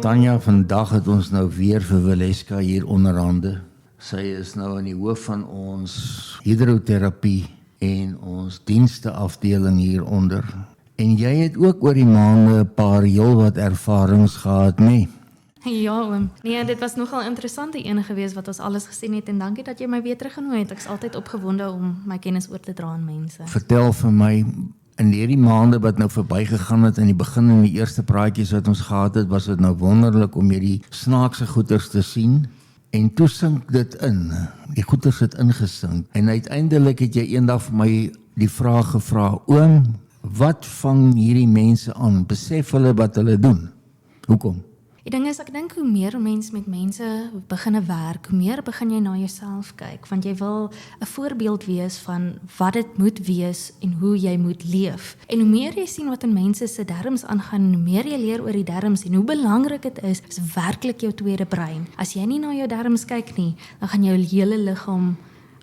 Tanya, vandag het ons nou weer vir Valeska hier onderhande. Sy is nou aan die hoof van ons hidroterapie en ons dienste afdeling hieronder. En jy het ook oor die maande 'n paar heel wat ervarings gehad, nee? Ja, oom. Nee, dit was nogal interessant die ene gewees wat ons alles gesien het en dankie dat jy my weer teruggenooi het. Ek's altyd opgewonde om my kennis oor te dra aan mense. Vertel vir my, in hierdie maande wat nou verbygegaan het, in die begin en die eerste praatjies wat ons gehad het, was dit nou wonderlik om hierdie snaakse goeters te sien. En toe sink dit in. Die goeters het ingesink. En uiteindelik het jy eendag vir my die vraag gevra, oom, wat vang hierdie mense aan? Besef hulle wat hulle doen? Hoekom? Die ding is, ek dink hoe meer mens met mense begin werk, hoe meer begin jy na jouself kyk, want jy wil 'n voorbeeld wees van wat dit moet wees en hoe jy moet leef. En hoe meer jy sien wat in mense se darmes aangaan, en hoe meer jy leer oor die darmes en hoe belangrik dit is werklik jou tweede brein. As jy nie na jou darmes kyk nie, dan gaan jou hele liggaam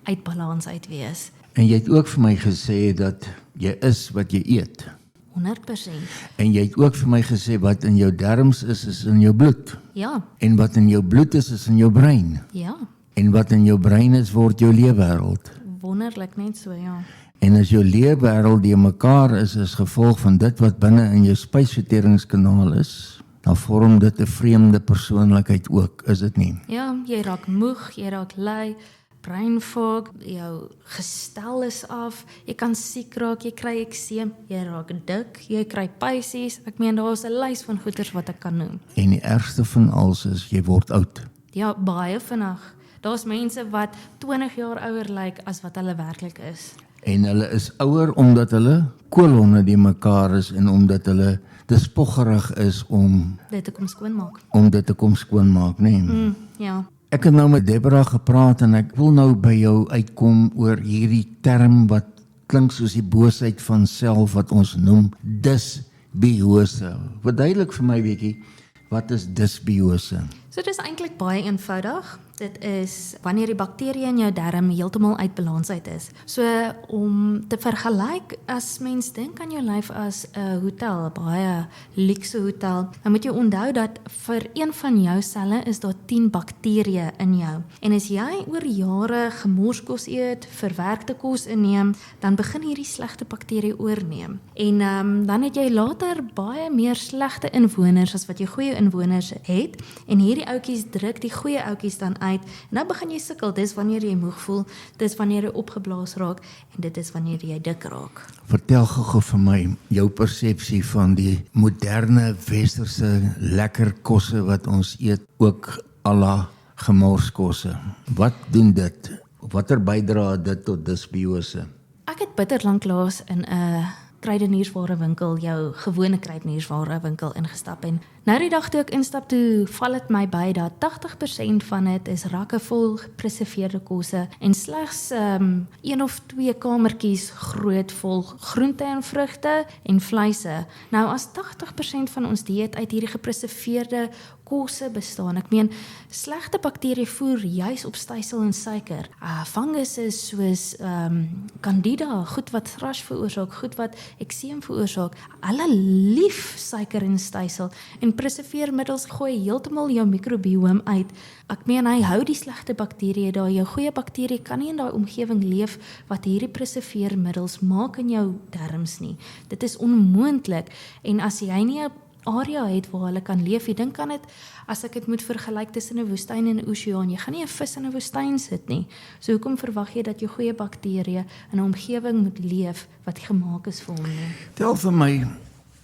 uit balans uit wees. En jy het ook vir my gesê dat jy is wat jy eet. 100%. En jy het ook vir my gesê wat in jou darmes is in jou bloed. Ja, En wat in jou bloed is in jou brein. ja. En wat in jou brein is, word jou leefwêreld. Wonderlik, net so, ja. En as jou leefwêreld die mekaar is as gevolg van dit wat binne in jou spysverteringskanaal is, dan vorm dit 'n vreemde persoonlikheid ook, is dit nie? Ja, jy raak moeg, jy raak lui, brain fog, jou gestel is af, jy kan siek raak, jy kry ekseem, jy raak dik, jy kry pysies. Ek meen, daar is 'n lys van goeters wat ek kan noem. En die ergste van alles is, jy word oud. Ja, baie vinnig. Daar's mense wat 20 jaar ouer lyk as wat hulle werklik is. En hulle is ouer omdat hulle kolonne die mekaar is en omdat hulle te spoggerig is om Dit te kom skoonmaak. dit te kom skoonmaak, nee. Ja. Ek het nou met Deborah gepraat en ek wil nou by jou uitkom oor hierdie term wat klink soos die boosheid van self wat ons noem dysbiose. Verduidelik vir my bietjie, wat is dysbiose? So dit is eintlik baie eenvoudig. Dit is wanneer die bakterieë in jou darm heeltemal uit balans uit is. So om te vergelyk, as mens dink aan jou lyf as 'n hotel, 'n baie luukse hotel, dan moet jy onthou dat vir een van jou selle is daar 10 bakterieë in jou. En as jy oor jare gemorskos eet, verwerkte kos inneem, dan begin hierdie slegte bakterieë oorneem. En dan het jy later baie meer slegte inwoners as wat jy goeie inwoners het. En hierdie ouetjies druk die goeie ouetjies dan uit. En nou begin jy sukkel, dis wanneer jy moeg voel, dis wanneer jy opgeblaas raak en dit is wanneer jy dik raak. Vertel gou vir my jou persepsie van die moderne westerse lekker kosse wat ons eet, ook à la gemorskosse. Wat doen dit? Watter bydra dit tot dysbiose? Ek het bitter lanklaas in 'n kruidenierswarewinkel, jou gewone kruidenierswarewinkel ingestap en nou die dag toe ek instap toe val dit my by dat 80% van dit is rakke vol gepreserveerde kosse en slegs 1 of 2 kamertjies groot vol groente en vrugte en vleise. Nou as 80% van ons dieet uit hierdie gepreserveerde kosse bestaan. Ek meen, slegte bakterieë voer juis op stysel en suiker. Fungusse soos Candida, goed wat thrush veroorsaak, goed wat ekseem veroorsaak. Hulle lief suiker en stysel en preserveermiddels gooi heeltemal jou mikrobiome uit. Ek meen, hy hou die slegte bakterieë daar. Jou goeie bakterieë kan nie in daai omgewing leef wat hierdie preserveermiddels maak in jou darmes nie. Dit is onmoontlik. En as jy nie 'n area het waar hulle kan leef, jy dink aan dit, as ek dit moet vergelyk tussen 'n woestyn en 'n oseaan, jy gaan nie 'n vis in 'n woestyn sit nie. So hoekom verwag jy dat jou goeie bakterieë in 'n omgewing moet leef wat gemaak is vir hom nie? Vertel vir my,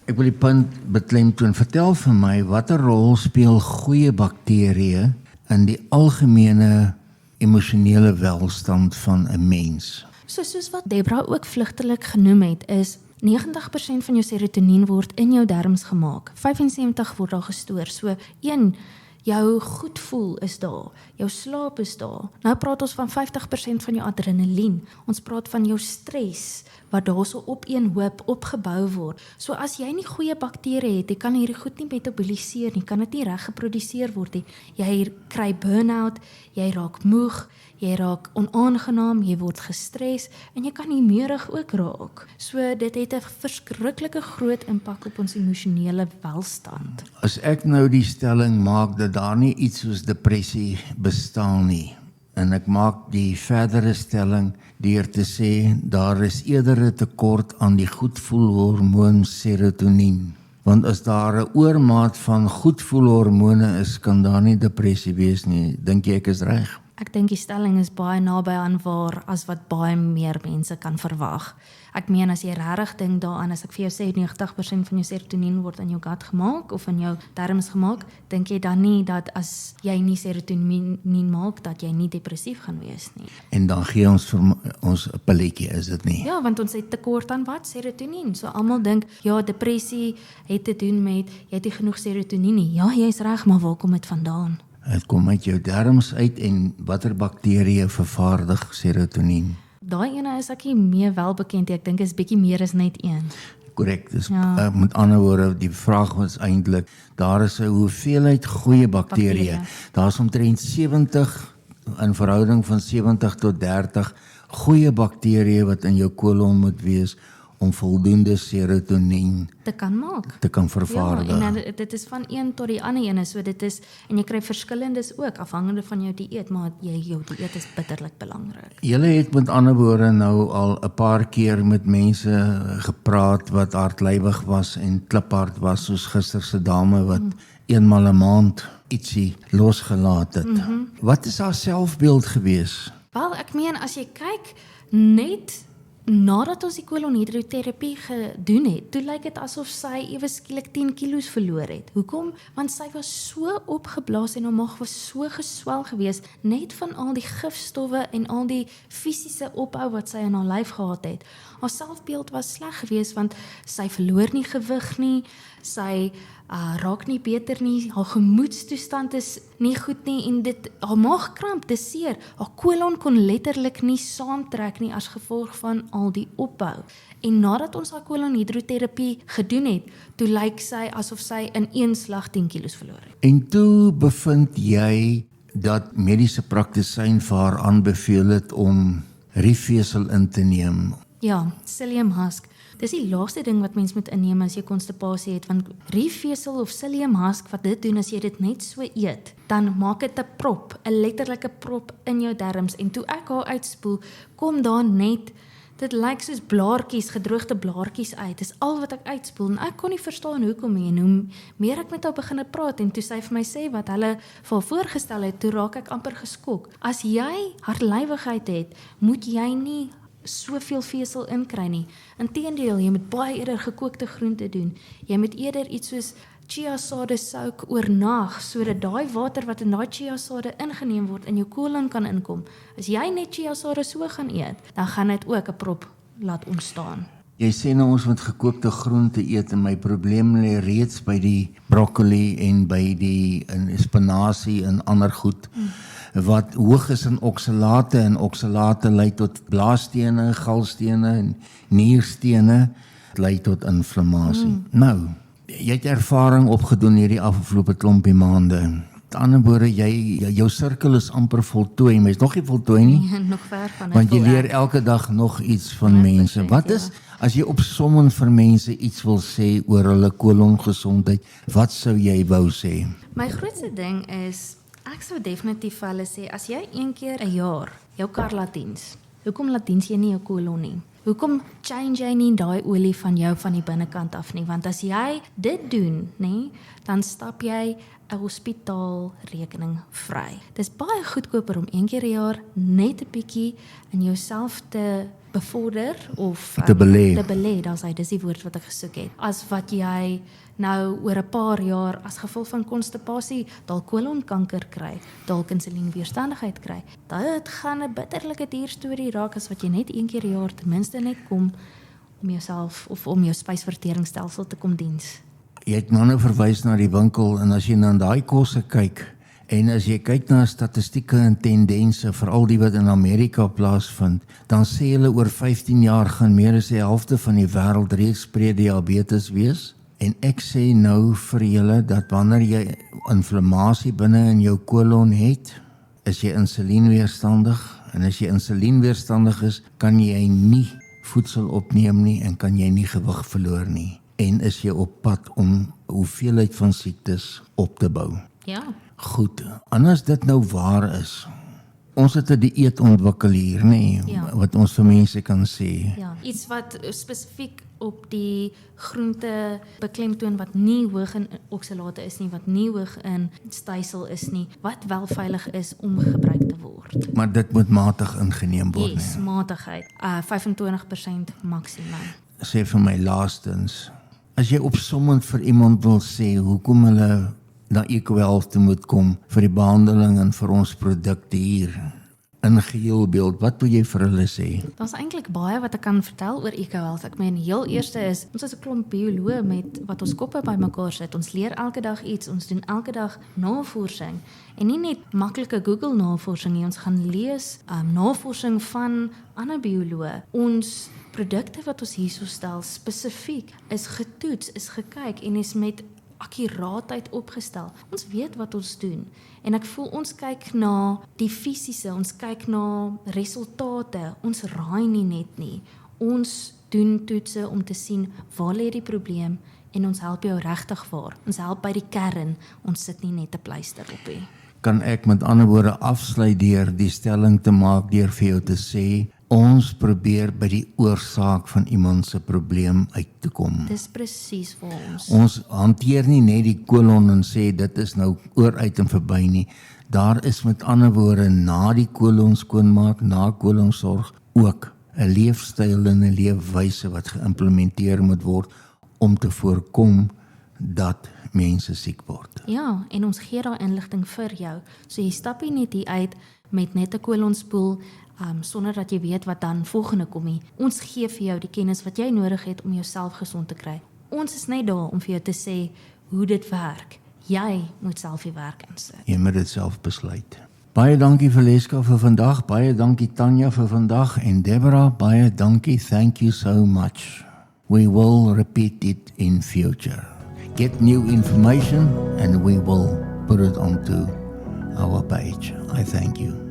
ek wil die punt beklemtoon, vertel vir my, watter rol speel goeie bakterieë in die algemene emosionele welstand van 'n mens? So soos wat Deborah ook vlugtelik genoem het, is 90% van jou serotonien word in jou darmes gemaak. 75 word daar gestoor. So 1, jou goed voel is daar. Jou slaap is daar. Nou praat ons van 50% van jou adrenalien. Ons praat van jou stres, wat daarso op een hoop opgebou word. So as jy nie goeie bakterieë het, jy kan hierdie goed nie metaboliseer nie, kan dit nie reg geproduseer word nie. Jy kry burn-out, jy raak moeg, jy raak onaangenaam, jy word gestres en jy kan humeurig ook raak. So dit het 'n verskriklike groot impak op ons emosionele welstand. As ek nou die stelling maak dat daar nie iets soos depressie bestaan nie, en ek maak die verdere stelling deur te sê daar is eerder 'n tekort aan die goedvoelhormoon serotonien. Want as daar 'n oormaat van goedvoelhormone is, kan daar nie depressie wees nie. Dink jy ek is reg? Ek dink die stelling is baie naby aan waar as wat baie meer mense kan verwag. Ek meen as jy regtig dink daaraan, as ek vir jou sê 90% van jou serotonien word in jou gut gemaak of in jou darmes gemaak, dink jy dan nie dat as jy nie serotonien maak dat jy nie depressief gaan wees nie. En dan gee ons vir ons 'n pilletjie, is dit nie? Ja, want ons het tekort aan wat? Serotonien. So almal dink, ja, depressie het te doen met jy het nie genoeg serotonien nie. Ja, jy's reg, maar waar kom dit vandaan? Dit kom uit jou darmes uit en watter bakterieë vervaardig serotonien? Daai ene is ek nie meer welbekend nie. Ek dink is bietjie meer as net een. Korrek, dus Ja. met ander woorde, die vraag was eintlik, daar is 'n hoeveelheid goeie bakterieë. Bakterieë. Daar's omtrent 70 in verhouding van 70 tot 30 goeie bakterieë wat in jou kolon moet wees om voldoende serotonien Dit kan maak. te kan Ja, vervaardig. en dan, dit is van een tot die ander ene, so dit is en jy kry verskillendes ook afhangende van jou dieet, maar jou dieet is bitterlik belangrik. Julle het met ander woorde nou al 'n paar keer met mense gepraat wat hardlywig was en kliphard was, soos gister se dame wat eenmal 'n maand ietsie losgelaat het. Wat is haar selfbeeld gewees? Wel, ek meen as jy kyk net nadat ons die kolonhidroterapie gedoen het, toe lyk dit asof sy ewe skielik 10 kilos verloor het. Hoekom? Want sy was so opgeblaas en haar maag was so geswel geweest net van al die gifstowwe en al die fisiese ophou wat sy in haar lyf gehad het. Haar selfbeeld was sleg geweest want sy verloor nie gewig nie, sy raak nie beter nie, haar gemoedstoestand is nie goed nie en haar maagkramp, dis seer, haar kolon kon letterlik nie saamtrek nie as gevolg van al die opbou. En nadat ons haar kolonhidroterapie gedoen het, toe lyk sy asof sy in een slag 10 kilos verloor het. En toe bevind jy dat mediese praktisyn vir haar aanbeveel het om riefvesel in te neem. Ja, psyllium husk. Dis die laaste ding wat mens moet inneem as jy konstipasie het, want riefvesel of psyllium husk, wat dit doen as jy dit net so eet, dan maak dit 'n prop, 'n letterlike prop in jou darmes en toe ek haar uitspoel, kom daar net, dit lyk soos blaartjies, gedroogde blaartjies uit. Dis al wat ek uitspoel en ek kon nie verstaan hoekom nie en hoe meer ek met haar begin praat en toe sy vir my sê wat hulle vir haar voorgestel het, toe raak ek amper geskok. As jy hartlywigheid het, moet jy nie soveel vesel inkry nie. Inteendeel, jy moet baie eerder gekookte groente doen. Jy moet eerder iets soos chia sade soak oornag, sodat daai water wat in daai chia sade ingeneem word in jou kolon kan inkom. As jy net chia sade so gaan eet, dan gaan dit ook 'n prop laat ontstaan. Jy sê nou ons moet gekookte groente eet en my probleem lê reeds by die broccoli en by die spinasie en ander goed. Wat hoog is in oksalate en oksalate lei tot blaasstene, galstene en nierstene, lei tot inflammasie. Nou, jy het ervaring opgedoen hierdie afgelope klompie maande. Met ander woorde, jou sirkel is amper voltooi, maar is nog nie voltooi nie, Nog ver van want jy wil leer ek. elke dag nog iets van mense. Wat is, as jy opsommend vir mense iets wil sê oor hulle kolongesondheid, wat sou jy wou sê? My grootste ding is, ek sou definitief vir hulle sê, as jy 1 keer 'n jaar jou kar laat diens, hoekom laat diens jy nie jou kolon nie? Hoekom change jy nie daai olie van jou van die binnekant af nie? Want as jy dit doen, nê, dan stap jy 'n hospitaalrekening vry. Dis baie goedkoper om 1 keer 'n jaar net 'n bietjie in jouself te bevorder of Te belê. Te belê, dis die woord wat ek gesoek het. As wat jy nou oor 'n paar jaar as gevolg van konstipasie dalk kolonkanker kry, dalk insulienweerstandigheid kry. Dit gaan 'n bitterlike duur storie raak as wat jy net 1 keer 'n jaar ten minste net kom om jouself of om jou spysverteringsstelsel te kom diens. Jy het nou verwys na die winkel en as jy na daai kosse kyk En as jy kyk na statistieke en tendense, veral die wat in Amerika plaasvind, dan sê hulle oor 15 jaar gaan meer as die helfte van die wêreld reeds prediabetes wees. En ek sê nou vir julle dat wanneer jy inflammasie binne in jou kolon het, is jy insulienweerstandig. En as jy insulienweerstandig is, kan jy nie voedsel opneem nie en kan jy nie gewig verloor nie. En is jy op pad om hoeveelheid van siektes op te bou. Ja. Goed, anders dit nou waar is. Ons het 'n dieet ontwikkel hier, nê, Ja. wat ons vir mense kan sê. Ja, iets wat spesifiek op die groente beklemtoon wat nie hoog in oksalate is nie, wat nie hoog in stysel is nie, wat wel veilig is om gebruik te word. Maar dit moet matig ingeneem word, Yes, nê. matigheid. 25% maksimum. Sê vir my laastens, as jy opsommend vir iemand wil sê hoekom hulle na EcoHealth toe moet kom vir die behandeling en vir ons produkte hier in geheel beeld, wat wil jy vir hulle sê? Daar's eintlik baie wat ek kan vertel oor EcoHealth. Ek meen, heel eerste is, ons is 'n klomp bioloë met wat ons koppe bymekaar sit. Ons leer elke dag iets, ons doen elke dag navorsing. En nie net maklike Google navorsing nie, ons gaan lees navorsing van ander bioloë. Ons produkte wat ons hierso stel spesifiek is getoets, is gekyk en is met akkuraatheid opgestel. Ons weet wat ons doen en ek voel ons kyk na die fisiese, ons kyk na resultate, ons raai nie net nie. Ons doen toetse om te sien waar lê die probleem en ons help jou regtig waar. Ons help by die kern, ons sit nie net 'n pleister op nie. Kan ek met ander woorde afsluit deur die stelling te maak deur vir jou te sê, ons probeer by die oorsaak van iemand se probleem uit te kom. Dis presies vir ons. Ons hanteer nie net die kolon en sê dit is nou ooruit en verby nie. Daar is met ander woorde na die kolon skoonmaak, na kolonsorg ook 'n leefstyl en 'n leefwyse wat geïmplementeer moet word om te voorkom dat mense siek word. Ja, en ons gee daai inligting vir jou. So jy stap nie net hier uit met net 'n kolonspoel sonder dat jy weet wat dan volgende kom nie. Ons gee vir jou die kennis wat jy nodig het om jouself gesond te kry. Ons is net daar om vir jou te sê hoe dit werk. Jy moet self die werk insit. Jy moet dit self besluit. Baie dankie Valeska vir vandag, baie dankie Tanya vir vandag en Deborah, baie dankie, thank you so much. We will repeat it in future. Get new information and we will put it onto our page. I thank you.